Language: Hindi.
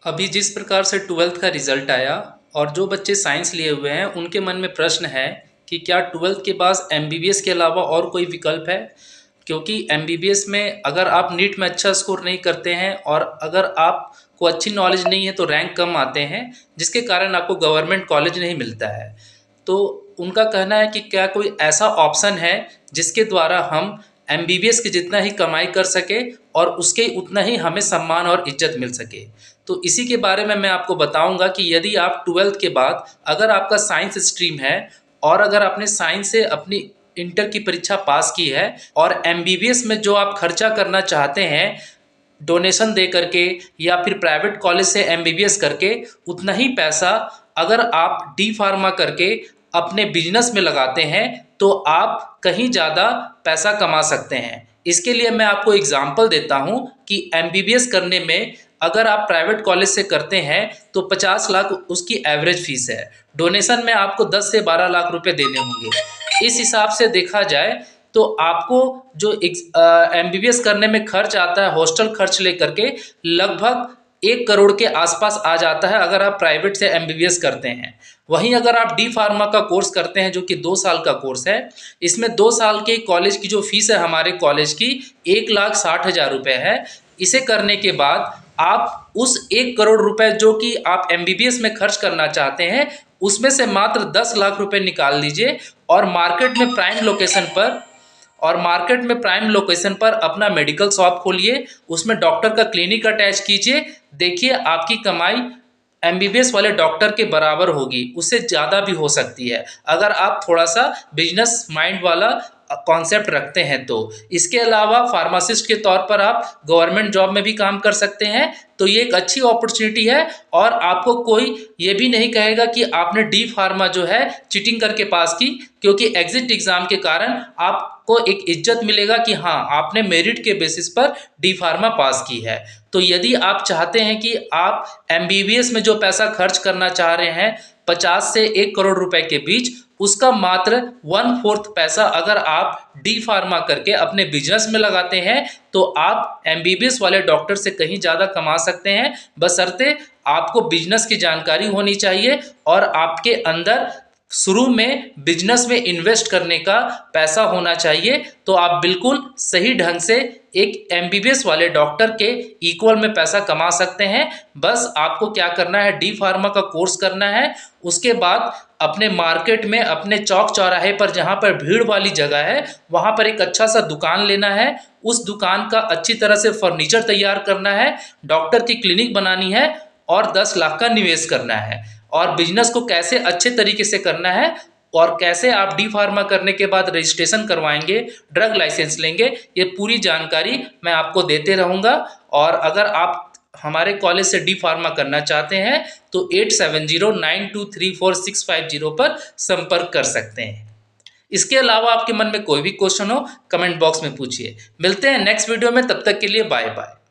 अभी जिस प्रकार से ट्वेल्थ का रिजल्ट आया और जो बच्चे साइंस लिए हुए हैं उनके मन में प्रश्न है कि क्या ट्वेल्थ के बाद एमबीबीएस के अलावा और कोई विकल्प है। क्योंकि एमबीबीएस में अगर आप नीट में अच्छा स्कोर नहीं करते हैं और अगर आपको अच्छी नॉलेज नहीं है तो रैंक कम आते हैं, जिसके कारण आपको गवर्नमेंट कॉलेज नहीं मिलता है। तो उनका कहना है कि क्या कोई ऐसा ऑप्शन है जिसके द्वारा हम एमबीबीएस की जितना ही कमाई कर सके और उसके उतना ही हमें सम्मान और इज्जत मिल सके। तो इसी के बारे में मैं आपको बताऊंगा कि यदि आप ट्वेल्थ के बाद अगर आपका साइंस स्ट्रीम है और अगर आपने साइंस से अपनी इंटर की परीक्षा पास की है और एमबीबीएस में जो आप खर्चा करना चाहते हैं डोनेशन दे करके या फिर प्राइवेट कॉलेज से एमबीबीएस करके, उतना ही पैसा अगर आप डी फार्मा करके अपने बिजनेस में लगाते हैं तो आप कहीं ज़्यादा पैसा कमा सकते हैं। इसके लिए मैं आपको एग्जांपल देता हूं कि एमबीबीएस करने में अगर आप प्राइवेट कॉलेज से करते हैं तो 50 लाख उसकी एवरेज फीस है। डोनेशन में आपको 10 से 12 लाख रुपए देने होंगे। इस हिसाब से देखा जाए तो आपको जो एमबीबीएस करने में खर्च आता है हॉस्टल खर्च लेकर के लगभग 1 करोड़ के आसपास आ जाता है अगर आप प्राइवेट से एमबीबीएस करते हैं। वहीं अगर आप डी फार्मा का कोर्स करते हैं जो कि 2 साल का कोर्स है, इसमें 2 साल के कॉलेज की जो फीस है हमारे कॉलेज की 1,60,000 रुपये है। इसे करने के बाद आप उस 1 करोड़ रुपए जो कि आप एमबीबीएस में खर्च करना चाहते हैं उसमें से मात्र 10 लाख रुपए निकाल लीजिए और मार्केट में प्राइम लोकेशन पर अपना मेडिकल शॉप खोलिए, उसमें डॉक्टर का क्लिनिक अटैच कीजिए। देखिए आपकी कमाई एमबीबीएस वाले डॉक्टर के बराबर होगी, उससे ज़्यादा भी हो सकती है अगर आप थोड़ा सा बिजनेस माइंड वाला कॉन्सेप्ट रखते हैं तो। इसके अलावा फार्मासिस्ट के तौर पर आप गवर्नमेंट जॉब में भी काम कर सकते हैं, तो ये एक अच्छी अपॉर्चुनिटी है और आपको कोई ये भी नहीं कहेगा कि आपने डी फार्मा जो है चीटिंग करके पास की, क्योंकि एग्जिट एग्जाम के कारण आपको एक इज्जत मिलेगा कि हाँ आपने मेरिट के बेसिस पर डी फार्मा पास की है। तो यदि आप चाहते हैं कि आप एमबीबीएस में जो पैसा खर्च करना चाह रहे हैं 50 से 1 करोड़ रुपए के बीच, उसका मात्र 1/4 पैसा अगर आप डी फार्मा करके अपने बिजनेस में लगाते हैं तो आप एमबीबीएस वाले डॉक्टर से कहीं ज़्यादा कमा सकते हैं, बशर्ते आपको बिजनेस की जानकारी होनी चाहिए और आपके अंदर शुरू में बिजनेस में इन्वेस्ट करने का पैसा होना चाहिए। तो आप बिल्कुल सही ढंग से एक एमबीबीएस वाले डॉक्टर के इक्वल में पैसा कमा सकते हैं। बस आपको क्या करना है, डी फार्मा का कोर्स करना है। उसके बाद अपने मार्केट में अपने चौक चौराहे पर जहाँ पर भीड़ वाली जगह है वहाँ पर एक अच्छा सा दुकान लेना है, उस दुकान का अच्छी तरह से फर्नीचर तैयार करना है, डॉक्टर की क्लिनिक बनानी है और 10 लाख का निवेश करना है। और बिजनेस को कैसे अच्छे तरीके से करना है और कैसे आप डी फार्मा करने के बाद रजिस्ट्रेशन करवाएंगे, ड्रग लाइसेंस लेंगे, ये पूरी जानकारी मैं आपको देते रहूँगा। और अगर आप हमारे कॉलेज से डी फार्मा करना चाहते हैं तो 8709234650 पर संपर्क कर सकते हैं। इसके अलावा आपके मन में कोई भी क्वेश्चन हो कमेंट बॉक्स में पूछिए। मिलते हैं नेक्स्ट वीडियो में, तब तक के लिए बाय बाय।